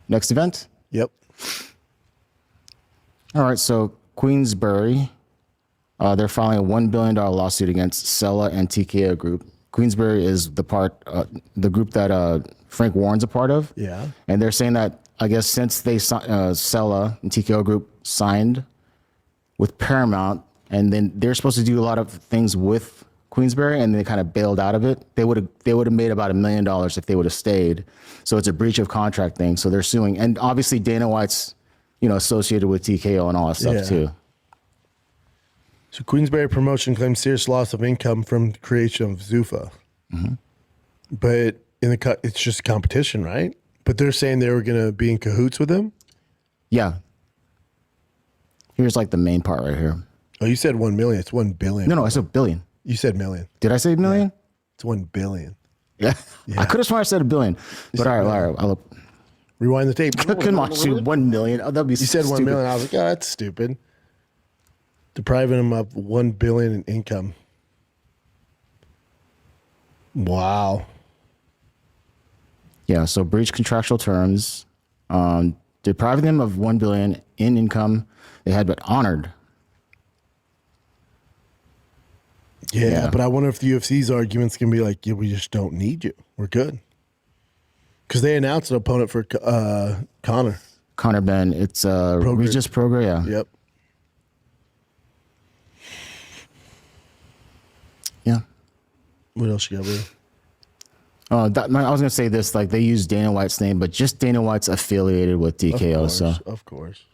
Next event. Yep. All right. So Queensberry, they're filing a $1 billion lawsuit against Sella and TKO Group. Queensberry is the group that Frank Warren's a part of. Yeah. And they're saying that, I guess, since Sella and TKO Group signed with Paramount, and then they're supposed to do a lot of things with Queensberry, and they kind of bailed out of it. They would have made about $1 million if they would have stayed. So it's a breach of contract thing. So they're suing, and obviously Dana White's, associated with TKO and all that stuff too. So Queensberry Promotion claims serious loss of income from the creation of Zuffa. Mm-hmm. But it's just competition, right? But they're saying they were going to be in cahoots with him? Yeah. Here's like the main part right here. Oh, you said 1 million. It's 1 billion. No, I said billion. You said million. Did I say million? Yeah. It's 1 billion. Yeah. I could have sworn I said a billion. But all right. I'll rewind the tape. Couldn't watch you 1 million. Oh, that'd be You said 1 million. I was like, oh, that's stupid. Depriving him of 1 billion in income. Wow. Yeah, so breach contractual terms, depriving them of 1 billion in income they had but honored. Yeah, but I wonder if the UFC's argument's gonna be like, yeah, we just don't need you. We're good. Because they announced an opponent for Conor. Conor Ben. It's Regis Prograis, yeah. Yep. Yeah. What else you got, bro? I was gonna say this, like they use Dana White's name, but just Dana White's affiliated with TKO. Of course.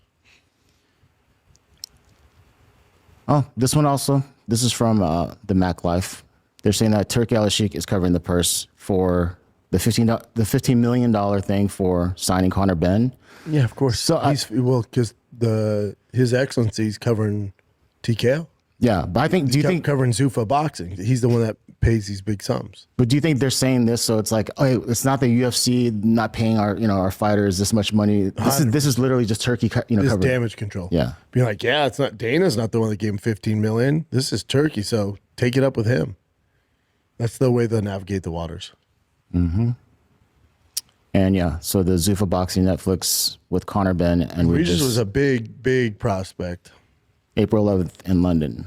Oh, this one also. This is from the Mac Life. They're saying that Turki Alalshikh is covering the purse for the $15 million thing for signing Conor Ben. Yeah, of course. So because His Excellency's covering TKO. Yeah, but I think. Do you think covering Zuffa boxing? He's the one that pays these big sums. But do you think they're saying this so it's like, oh, it's not the UFC not paying our fighters this much money? This is literally just Turkey, This covered. damage control. Yeah, being like, yeah, it's not Dana's not the one that gave him 15 million. This is Turkey, so take it up with him. That's the way they navigate the waters. Mm-hmm. And yeah, so the Zuffa boxing Netflix with Conor Ben and Regis was a big prospect. April 11th in London.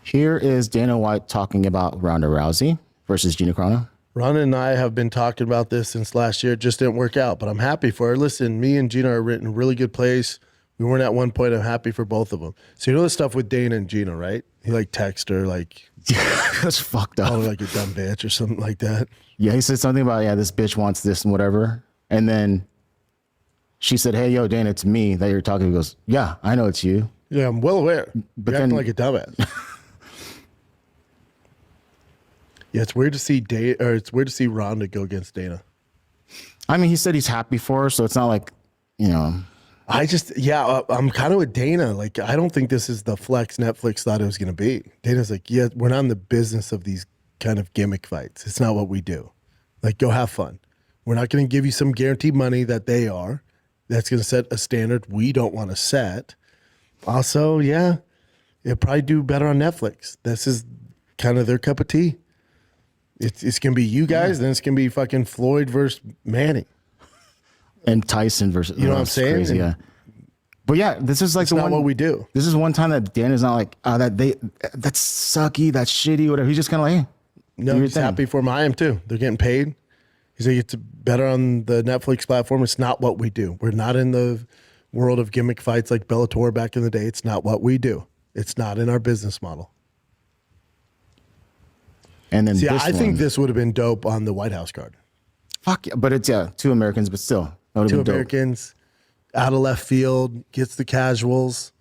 Here is Dana White talking about Ronda Rousey versus Gina Carano. Ronda and I have been talking about this since last year. It just didn't work out, but I'm happy for her. Listen, me and Gina are in a really good place. We weren't at one point. I'm happy for both of them. So you know the stuff with Dana and Gina, right? He texted her that's fucked up. Oh, like a dumb bitch or something like that. Yeah, he said something about, this bitch wants this and whatever. And then she said, hey, yo, Dana, it's me that you're talking to. He goes, yeah, I know it's you. Yeah, I'm well aware. But you're then acting like a dumbass. Yeah, it's weird to see Ronda go against Dana. I mean, he said he's happy for her, so it's not like, I'm kind of with Dana. I don't think this is the flex Netflix thought it was going to be. Dana's like, yeah, we're not in the business of these kind of gimmick fights. It's not what we do. Go have fun. We're not going to give you some guaranteed money that they are. That's going to set a standard we don't want to set. Also, yeah, it'll probably do better on Netflix. This is kind of their cup of tea. It's going to be you guys, then it's going to be fucking Floyd versus Manning. And Tyson versus... You know what I'm saying? Crazy, yeah. But yeah, this is it's not what we do. This is one time that Dan is not like, that's sucky, that's shitty, whatever. He's just kind of like, hey. No, he's happy for them. I am too. They're getting paid. He's like, it's better on the Netflix platform. It's not what we do. We're not in the world of gimmick fights like Bellator back in the day. It's not what we do. It's not in our business model. And then I think this would have been dope on the White House card. Fuck yeah, but it's two Americans, but still. Two Americans, out of left field, gets the casuals.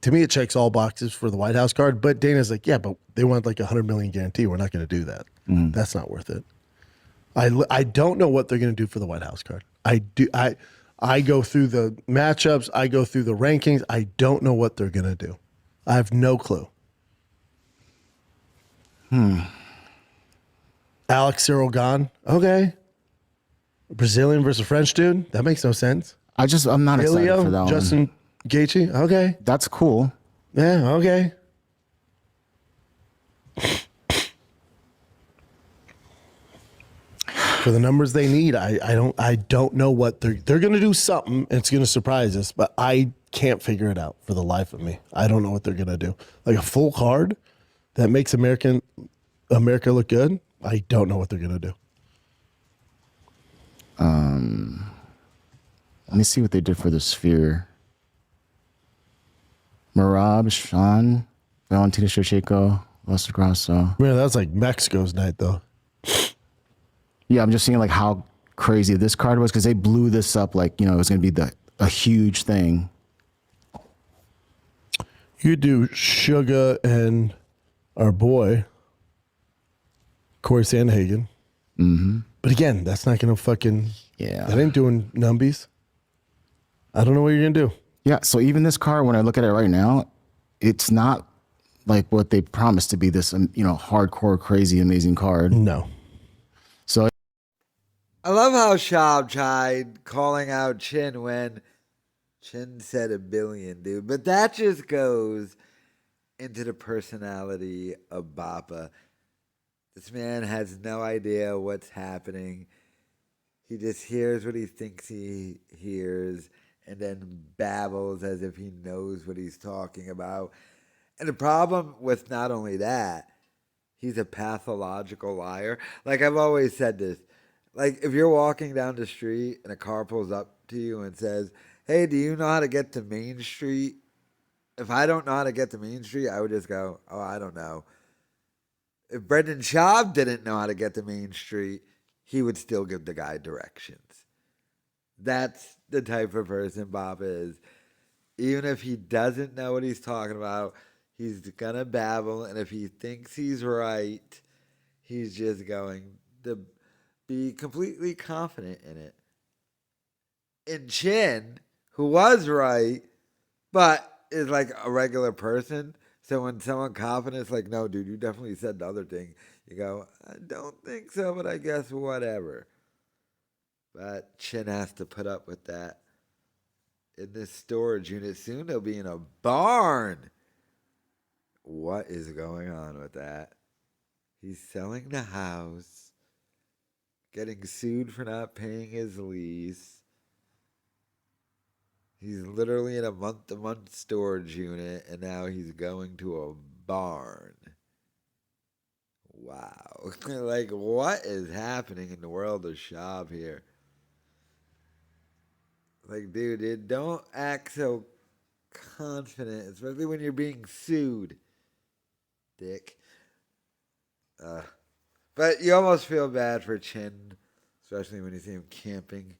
To me, it checks all boxes for the White House card. But Dana's like, yeah, but they want $100 million guarantee. We're not going to do that. That's not worth it. I don't know what they're going to do for the White House card. I go through the matchups. I go through the rankings. I don't know what they're going to do. I have no clue. Alex Cyril gone. Okay. Brazilian versus French dude. That makes no sense. I'm not excited for that Justin one. Gaethje. Okay. That's cool. Yeah, okay. for the numbers they need. I don't know what they're going to do something. And it's going to surprise us, but I can't figure it out for the life of me. I don't know what they're going to do. Like a full card that makes America look good. I don't know what they're going to do. Let me see what they did for the Sphere. Marab, Sean, Valentina Shevchenko, Los Grasso. Man, that's like Mexico's night, though. Yeah, I'm just seeing like how crazy this card was because they blew this up like, it was going to be a huge thing. You do Suga and our boy, Corey Sandhagen. Mm-hmm. But again, that's not going to fucking... Yeah. That ain't doing numbies. I don't know what you're going to do. Yeah, so even this card, when I look at it right now, it's not like what they promised to be this, hardcore, crazy, amazing card. No. So I love how Schaub tried calling out Chin when Chin said $1 billion, dude. But that just goes into the personality of Bappa. This man has no idea what's happening. He just hears what he thinks he hears and then babbles as if he knows what he's talking about. And the problem with not only that, he's a pathological liar. Like I've always said this. Like if you're walking down the street and a car pulls up to you and says, "Hey, do you know how to get to Main Street?" If I don't know how to get to Main Street, I would just go, "Oh, I don't know." If Brendan Schaub didn't know how to get to Main Street, he would still give the guy directions. That's the type of person Bob is. Even if he doesn't know what he's talking about, he's going to babble. And if he thinks he's right, he's just going to be completely confident in it. And Chin, who was right, but is like a regular person. So when someone confident is like, "No, dude, you definitely said the other thing," you go, "I don't think so, but I guess whatever." But Chin has to put up with that. In this storage unit soon, they'll be in a barn. What is going on with that? He's selling the house, getting sued for not paying his lease. He's literally in a month-to-month storage unit, and now he's going to a barn. Wow. Like, what is happening in the world of Schaub here? Like, dude, don't act so confident, especially when you're being sued, dick. But you almost feel bad for Chin, especially when you see him camping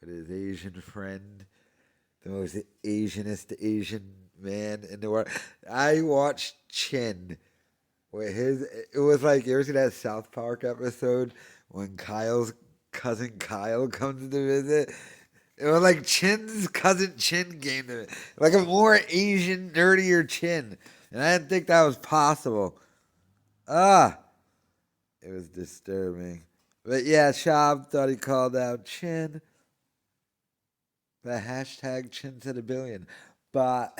with his Asian friend. The most Asianist Asian man in the world. I watched Chin with it was like, you ever see that South Park episode when Kyle's cousin Kyle comes to visit? It was like Chin's cousin Chin came to it. Like a more Asian, nerdier Chin. And I didn't think that was possible. It was disturbing. But yeah, Schaub thought he called out Chin. The hashtag Chin to the billion. But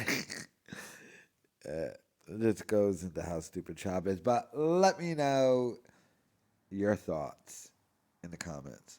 this goes into how stupid Schaub is. But let me know your thoughts in the comments.